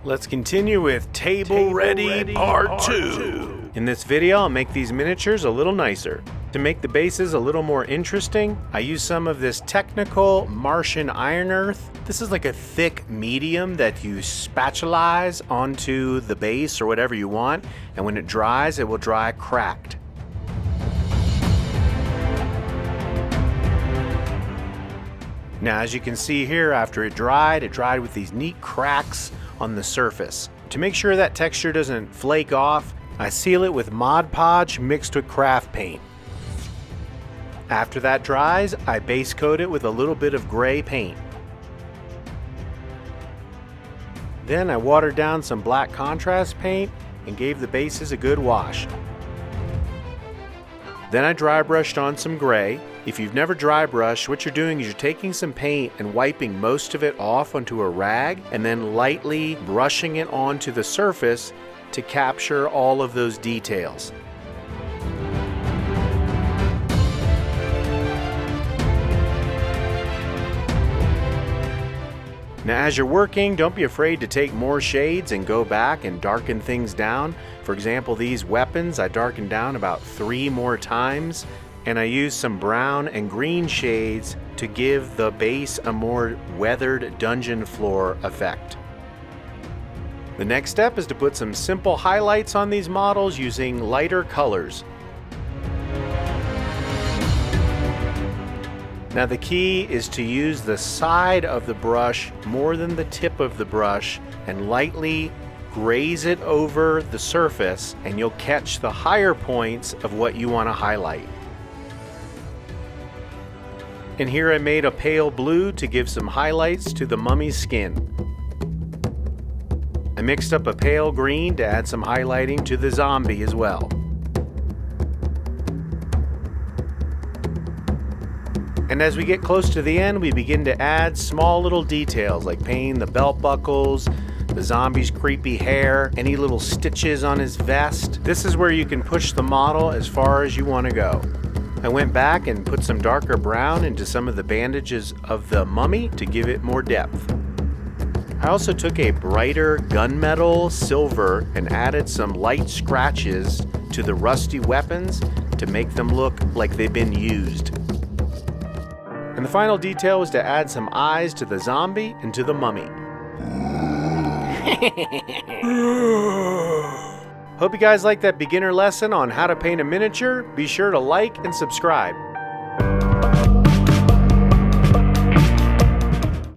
Let's continue with Table Ready Part 2. In this video, I'll make these miniatures a little nicer. To make the bases a little more interesting, I use some of this technical Martian iron earth. This is like a thick medium that you spatulize onto the base or whatever you want, and when it dries, it will dry cracked. Now, as you can see here, after it dried with these neat cracks on the surface. To make sure that texture doesn't flake off, I seal it with Mod Podge mixed with craft paint. After that dries, I base coat it with a little bit of gray paint. Then I watered down some black contrast paint and gave the bases a good wash. Then I dry brushed on some gray. If you've never dry brushed, what you're doing is you're taking some paint and wiping most of it off onto a rag and then lightly brushing it onto the surface to capture all of those details. Now, as you're working, don't be afraid to take more shades and go back and darken things down. For example, these weapons I darkened down about 3 more times, and I used some brown and green shades to give the base a more weathered dungeon floor effect. The next step is to put some simple highlights on these models using lighter colors. Now, the key is to use the side of the brush more than the tip of the brush and lightly graze it over the surface, and you'll catch the higher points of what you want to highlight. And here I made a pale blue to give some highlights to the mummy's skin. I mixed up a pale green to add some highlighting to the zombie as well. And as we get close to the end, we begin to add small little details like painting the belt buckles, the zombie's creepy hair, any little stitches on his vest. This is where you can push the model as far as you want to go. I went back and put some darker brown into some of the bandages of the mummy to give it more depth. I also took a brighter gunmetal silver and added some light scratches to the rusty weapons to make them look like they've been used. And the final detail was to add some eyes to the zombie and to the mummy. Hope you guys liked that beginner lesson on how to paint a miniature. Be sure to like and subscribe.